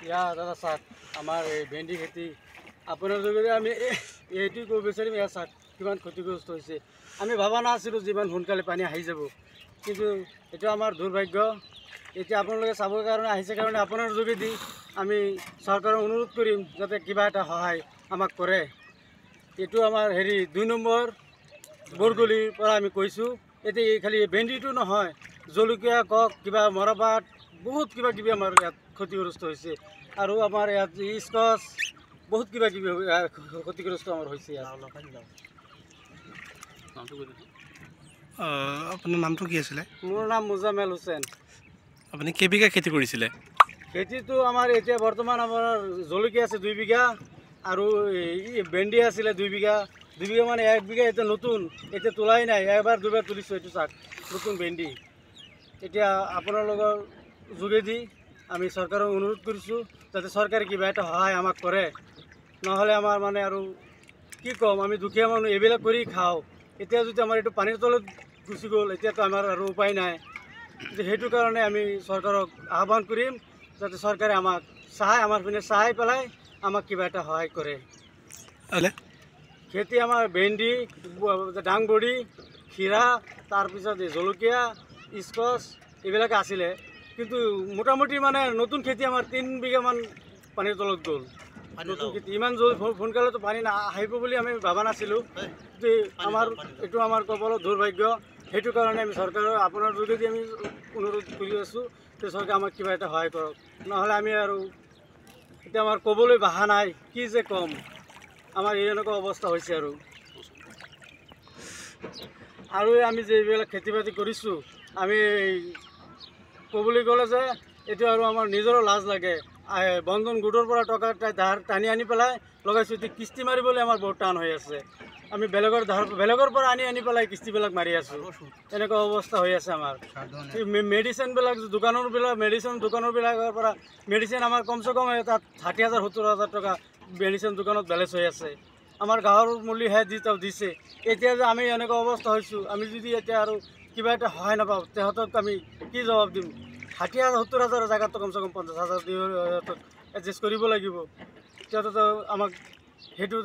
ইয়া দাদা চাওক আমাৰ এই ভেন্দি খেতি আপোনাৰ যোগেদি আমি এইটো ক'ব বিচাৰিম ইয়াৰ চাওক কিমান ক্ষতিগ্ৰস্ত হৈছে। আমি ভবা নাছিলোঁ যিমান সোনকালে পানী আহি যাব, কিন্তু এইটো আমাৰ দুৰ্ভাগ্য। এতিয়া আপোনালোকে চাবৰ কাৰণে আহিছে কাৰণে আপোনাৰ যোগেদি আমি চৰকাৰক অনুৰোধ কৰিম যাতে কিবা এটা সহায় আমাক কৰে। এইটো আমাৰ 2 নম্বৰ বৰগলিৰ পৰা আমি কৈছোঁ। এতিয়া এই খালি ভেন্দিটো নহয়, জলকীয়া কওক, কিবা মৰাপাট, বহুত কিবা কিবি আমাৰ ইয়াত ক্ষতিগ্ৰস্ত হৈছে। আৰু আমাৰ ইয়াত স্কচ বহুত কিবা কিবি ক্ষতিগ্ৰস্ত আমাৰ হৈছে। আপোনাৰ নামটো কি আছিলে? মোৰ নাম মুজামেল হুছেইন। আপুনি কেইবিঘা খেতি কৰিছিলে? খেতিটো আমাৰ এতিয়া বৰ্তমান আমাৰ জলকীয়া আছে 2 বিঘা আৰু ভেন্দি আছিলে 2 বিঘা। 2 বিঘা মানে 1 বিঘা এতিয়া নতুন, এতিয়া তোলাই নাই, এবাৰ দুবাৰ তুলিছোঁ। এইটো চাওক নতুন ভেন্দি। এতিয়া আপোনালোকৰ যোগেদি আমি চৰকাৰক অনুৰোধ কৰিছোঁ যাতে চৰকাৰে কিবা এটা সহায় আমাক কৰে, নহ'লে আমাৰ মানে আৰু কি ক'ম, আমি দুখীয়া মানুহ এইবিলাক কৰি খাওঁ। এতিয়া যদি আমাৰ এইটো পানীৰ তলত গুচি গ'ল, এতিয়াতো আমাৰ আৰু উপায় নাই। সেইটো কাৰণে আমি চৰকাৰক আহ্বান কৰিম যাতে চৰকাৰে আমাক আমাৰ পিনে চাই পেলাই আমাক কিবা এটা সহায় কৰে। খেতি আমাৰ ভেন্দি, ডাংবডি, খিৰা, তাৰপিছত জলকীয়া, স্কচ এইবিলাকে আছিলে, কিন্তু মোটামুটি মানে নতুন খেতি আমাৰ 3 বিঘামান পানীৰ তলত গ'ল। নতুন খেতি ইমান সোনকালেতো পানী আহিব বুলি আমি ভবা নাছিলোঁ। আমাৰ এইটো আমাৰ কপালৰ দুৰ্ভাগ্য। সেইটো কাৰণে আমি চৰকাৰৰ আপোনাৰ যোগেদি আমি অনুৰোধ কৰি আছোঁ যে চৰকাৰে আমাক কিবা এটা সহায় কৰক, নহ'লে আমি আৰু এতিয়া আমাৰ ক'বলৈ ভাষা নাই, কি যে ক'ম। আমাৰ এনেকুৱা অৱস্থা হৈছে। আৰু আমি যে এইবিলাক খেতি বাতি কৰিছোঁ, আমি ক'বলৈ গ'লে যে এইটো আৰু আমাৰ নিজৰো লাজ লাগে। বন্ধন গোটৰ পৰা টকা টানি আনি পেলাই লগাইছোঁ। এতিয়া কিস্তি মাৰিবলৈ আমাৰ বহুত টান হৈ আছে। আমি বেলেগৰ পৰা আনি পেলাই কিস্তিবিলাক মাৰি আছোঁ। এনেকুৱা অৱস্থা হৈ আছে আমাৰ। মেডিচিনবিলাক মেডিচিন দোকানৰবিলাকৰ পৰা মেডিচিন আমাৰ কমচে কম তাত 60,000 70,000 টকা মেডিচিন দোকানত বেলেঞ্চ হৈ আছে। আমাৰ গাঁৱৰ মূল্যহে দিছে। এতিয়া যে আমি এনেকুৱা অৱস্থা হৈছোঁ, আমি যদি এতিয়া আৰু কিবা এটা সহায় নাপাওঁ, তেহঁতক আমি কি জবাব দিম? 60,000 70,000 জেগাতো কমচে কম 50,000 এডজাষ্ট কৰিব লাগিব। তেহঁতেতো আমাক সেইটো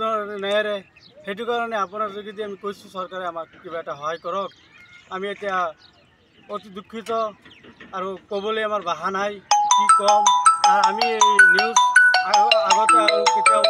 নেৰে। সেইটো কাৰণে আপোনাৰ যোগেদি আমি কৈছোঁ চৰকাৰে আমাক কিবা এটা সহায় কৰক। আমি এতিয়া অতি দুখিত আৰু ক'বলৈ আমাৰ ভাষা নাই, কি ক'ম। আমি এই নিউজ আগতে আৰু কেতিয়াও